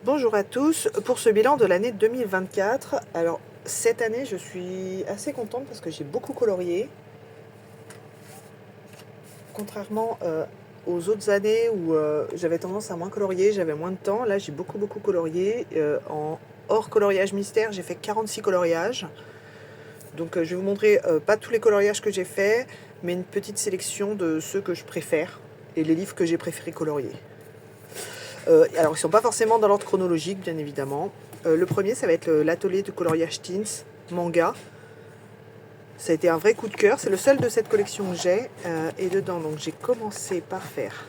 Bonjour à tous, pour ce bilan de l'année 2024, alors cette année je suis assez contente parce que j'ai beaucoup colorié, contrairement aux autres années où j'avais tendance à moins colorier, j'avais moins de temps. Là j'ai beaucoup colorié, en hors coloriage mystère j'ai fait 46 coloriages, donc je vais vous montrer pas tous les coloriages que j'ai fait, mais une petite sélection de ceux que je préfère et les livres que j'ai préféré colorier. Alors, ils ne sont pas forcément dans l'ordre chronologique, bien évidemment. Le premier, ça va être l'atelier de coloriage Teens manga. Ça a été un vrai coup de cœur. C'est le seul de cette collection que j'ai. Et dedans, donc, j'ai commencé par faire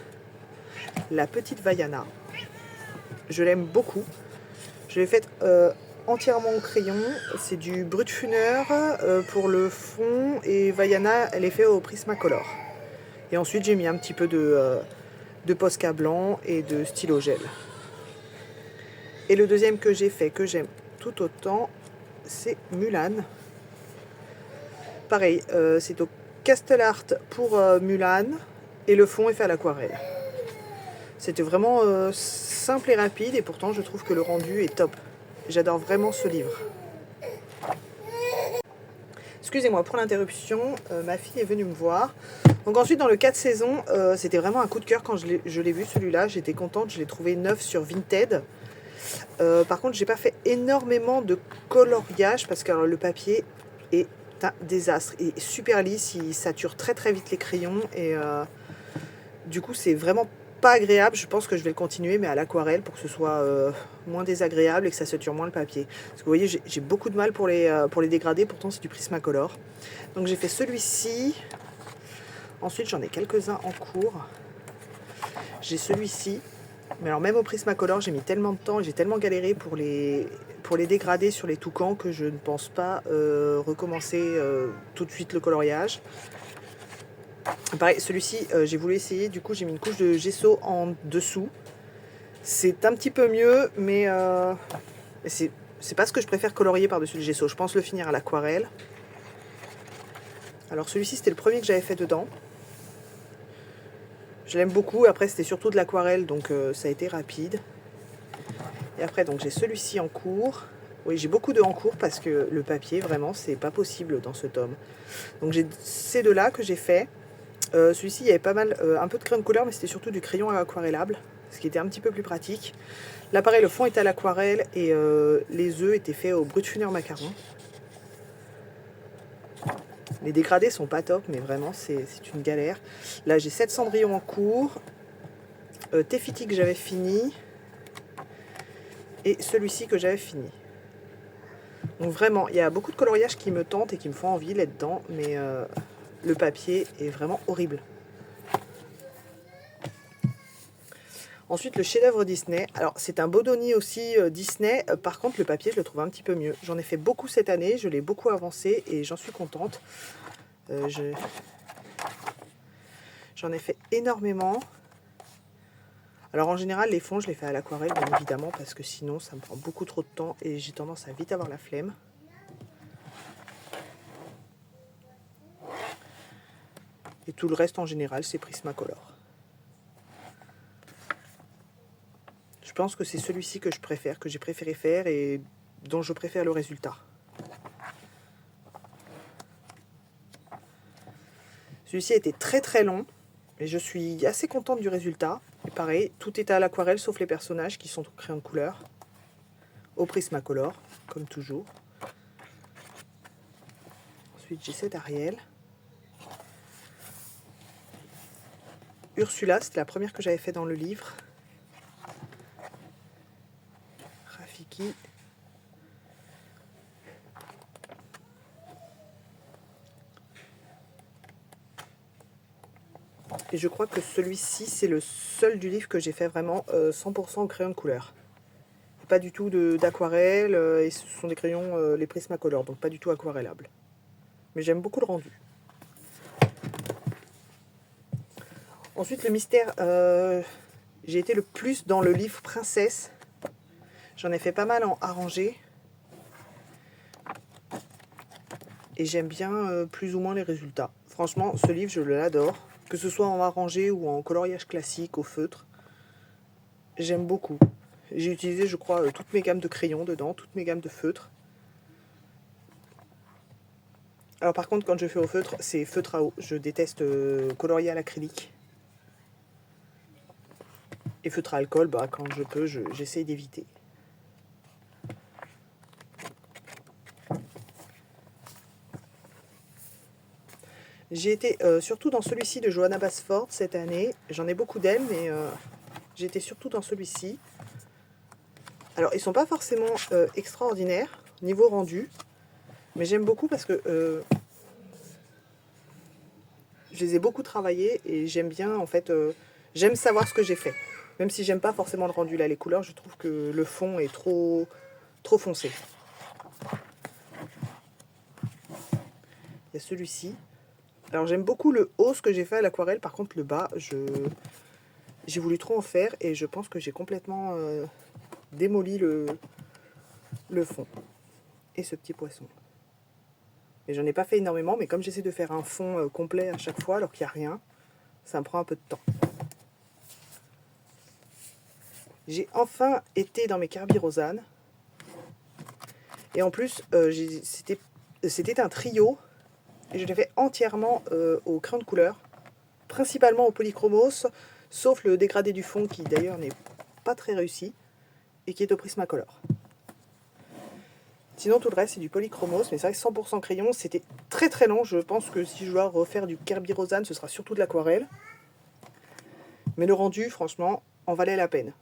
la petite Vaiana. Je l'aime beaucoup. Je l'ai faite entièrement au crayon. C'est du Brutfuner pour le fond. Et Vaiana, elle est faite au Prismacolor. Et ensuite, j'ai mis un petit peu de Posca blanc et de stylo gel. Et le deuxième que j'ai fait, que j'aime tout autant, c'est Mulan. Pareil, c'est au Castle Art pour Mulan, et le fond est fait à l'aquarelle. C'était vraiment simple et rapide, et pourtant je trouve que le rendu est top. J'adore vraiment ce livre. Excusez-moi pour l'interruption, ma fille est venue me voir. Donc ensuite dans le 4 saisons, c'était vraiment un coup de cœur quand je l'ai vu celui-là. J'étais contente, je l'ai trouvé neuf sur Vinted. Par contre, j'ai pas fait énormément de coloriage parce que alors, le papier est un désastre. Il est super lisse, il sature très vite les crayons et du coup, c'est vraiment pas agréable. Je pense que je vais le continuer, mais à l'aquarelle pour que ce soit moins désagréable et que ça sature moins le papier. Parce que vous voyez, j'ai beaucoup de mal pour les dégrader. Pourtant, c'est du Prismacolor. Donc, j'ai fait celui-ci. Ensuite, j'en ai quelques-uns en cours. J'ai celui-ci. Mais alors même au Prismacolor, j'ai mis tellement de temps et j'ai tellement galéré pour les dégrader sur les toucans que je ne pense pas recommencer tout de suite le coloriage. Pareil, celui-ci, j'ai voulu essayer, du coup j'ai mis une couche de gesso en dessous. C'est un petit peu mieux, mais c'est pas ce que je préfère colorier par-dessus le gesso. Je pense le finir à l'aquarelle. Alors celui-ci, c'était le premier que j'avais fait dedans. Je l'aime beaucoup, après c'était surtout de l'aquarelle, donc ça a été rapide. Et après, donc j'ai celui-ci en cours. Oui, j'ai beaucoup de en cours parce que le papier, vraiment, c'est pas possible dans ce tome. Donc j'ai ces deux-là que j'ai fait. Celui-ci, il y avait pas mal, un peu de crayon de couleur, mais c'était surtout du crayon aquarellable, ce qui était un petit peu plus pratique. Là, pareil, le fond était à l'aquarelle et les œufs étaient faits au Brutfuner macaron. Les dégradés sont pas top, mais vraiment, c'est une galère. Là, j'ai 7 cendrillons en cours. Tefiti que j'avais fini. Et celui-ci que j'avais fini. Donc vraiment, il y a beaucoup de coloriages qui me tentent et qui me font envie là-dedans, mais le papier est vraiment horrible. Ensuite, le chef-d'œuvre Disney. Alors, c'est un Bodoni aussi Disney. Par contre, le papier, je le trouve un petit peu mieux. J'en ai fait beaucoup cette année, je l'ai beaucoup avancé et j'en suis contente. J'en ai fait énormément. Alors, en général, les fonds, je les fais à l'aquarelle, bien évidemment, parce que sinon, ça me prend beaucoup trop de temps et j'ai tendance à vite avoir la flemme. Et tout le reste, en général, c'est Prismacolor. Je pense que c'est celui-ci que je préfère, que j'ai préféré faire et dont je préfère le résultat. Celui-ci a été très long et je suis assez contente du résultat. Et pareil, tout est à l'aquarelle sauf les personnages qui sont au crayon de couleur, au Prismacolor, comme toujours. Ensuite, j'ai cette Ariel. Ursula, c'était la première que j'avais fait dans le livre. Rafiki. Et je crois que celui-ci, c'est le seul du livre que j'ai fait vraiment 100% au crayon de couleur. Pas du tout d'aquarelle, et ce sont des crayons, les Prismacolor, donc pas du tout aquarellables. Mais j'aime beaucoup le rendu. Ensuite, le mystère, j'ai été le plus dans le livre Princesse. J'en ai fait pas mal en arrangé. Et j'aime bien plus ou moins les résultats. Franchement, ce livre, je l'adore. Que ce soit en arrangé ou en coloriage classique, au feutre. J'aime beaucoup. J'ai utilisé, je crois, toutes mes gammes de crayons dedans, toutes mes gammes de feutres. Alors par contre, quand je fais au feutre, c'est feutre à eau. Je déteste colorier à l'acrylique. Et feutre à alcool, bah, quand je peux, j'essaye d'éviter. J'ai été surtout dans celui-ci de Johanna Basford cette année. J'en ai beaucoup d'elles, mais j'ai été surtout dans celui-ci. Alors, ils sont pas forcément extraordinaires niveau rendu, mais j'aime beaucoup parce que je les ai beaucoup travaillés et j'aime bien, en fait, j'aime savoir ce que j'ai fait. Même si j'aime pas forcément le rendu là, les couleurs, je trouve que le fond est trop foncé. Il y a celui-ci. Alors j'aime beaucoup le haut, ce que j'ai fait à l'aquarelle. Par contre, le bas, j'ai voulu trop en faire et je pense que j'ai complètement démoli le fond. Et ce petit poisson. Et j'en ai pas fait énormément, mais comme j'essaie de faire un fond complet à chaque fois, alors qu'il n'y a rien, ça me prend un peu de temps. J'ai enfin été dans mes carbirosanes. Et en plus, c'était un trio. Et je l'ai fait entièrement au crayon de couleur. Principalement au polychromos, sauf le dégradé du fond qui d'ailleurs n'est pas très réussi. Et qui est au Prismacolor. Sinon tout le reste c'est du polychromos. Mais c'est vrai que 100% crayon, c'était très très long. Je pense que si je dois refaire du Kerbirosane, ce sera surtout de l'aquarelle. Mais le rendu, franchement, en valait la peine.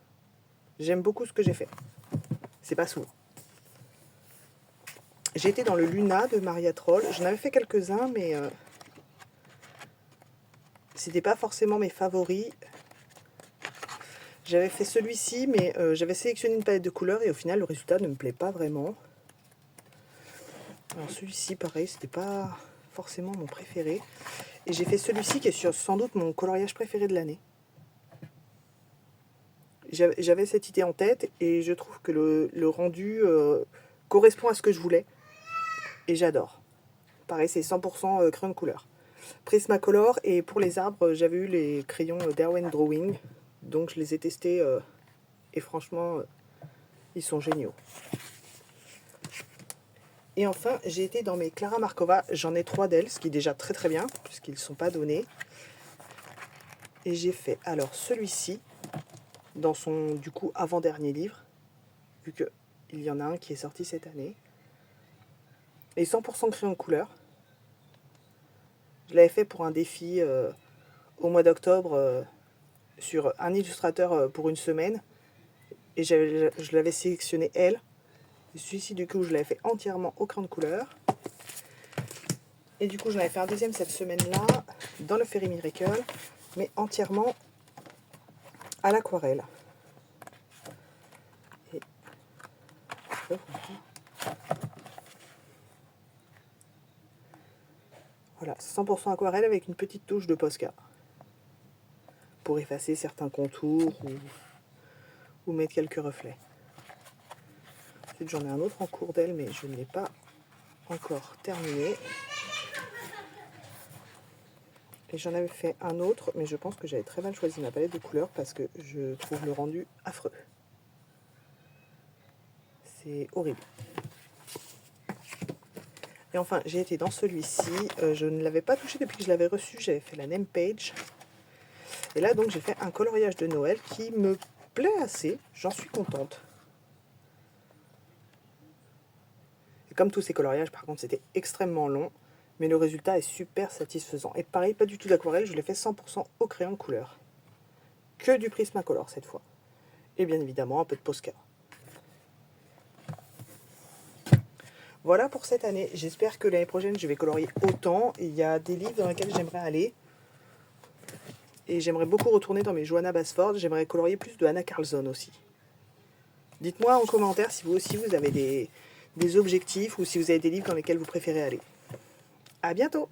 J'aime beaucoup ce que j'ai fait. C'est pas sourd. J'ai été dans le Luna de Maria Troll. J'en avais fait quelques-uns, mais c'était pas forcément mes favoris. J'avais fait celui-ci, mais j'avais sélectionné une palette de couleurs et au final, le résultat ne me plaît pas vraiment. Alors celui-ci, pareil, c'était pas forcément mon préféré. Et j'ai fait celui-ci qui est sans doute mon coloriage préféré de l'année. J'avais cette idée en tête et je trouve que le rendu correspond à ce que je voulais. Et j'adore. Pareil, c'est 100% crayon de couleur. Prismacolor, et pour les arbres, j'avais eu les crayons Derwent Drawing. Donc je les ai testés et franchement, ils sont géniaux. Et enfin, j'ai été dans mes Clara Markova. J'en ai 3 d'elles, ce qui est déjà très très bien, puisqu'ils ne sont pas donnés. Et j'ai fait alors celui-ci, dans son du coup avant-dernier livre, vu qu'il y en a un qui est sorti cette année. Et 100% crayon de couleur. Je l'avais fait pour un défi au mois d'octobre sur un illustrateur pour une semaine. Et je l'avais sélectionné elle. Celui-ci, du coup, je l'avais fait entièrement au crayon de couleur. Et du coup, j'en avais fait un deuxième cette semaine-là, dans le Fairy Miracle, mais entièrement à l'aquarelle. Et... voilà, 100% aquarelle avec une petite touche de Posca. Pour effacer certains contours ou mettre quelques reflets. Ensuite, j'en ai un autre en cours d'elle, mais je ne l'ai pas encore terminé. Et j'en avais fait un autre, mais je pense que j'avais très mal choisi ma palette de couleurs parce que je trouve le rendu affreux. C'est horrible. Et enfin, j'ai été dans celui-ci. Je ne l'avais pas touché depuis que je l'avais reçu. J'avais fait la name page. Et là, donc, j'ai fait un coloriage de Noël qui me plaît assez. J'en suis contente. Et comme tous ces coloriages, par contre, c'était extrêmement long. Mais le résultat est super satisfaisant. Et pareil, pas du tout d'aquarelle, je l'ai fait 100% au crayon de couleur. Que du Prismacolor cette fois. Et bien évidemment, un peu de Posca. Voilà pour cette année. J'espère que l'année prochaine, je vais colorier autant. Il y a des livres dans lesquels j'aimerais aller. Et j'aimerais beaucoup retourner dans mes Johanna Basford. J'aimerais colorier plus de Anna Carlson aussi. Dites-moi en commentaire si vous aussi, vous avez des objectifs ou si vous avez des livres dans lesquels vous préférez aller. À bientôt!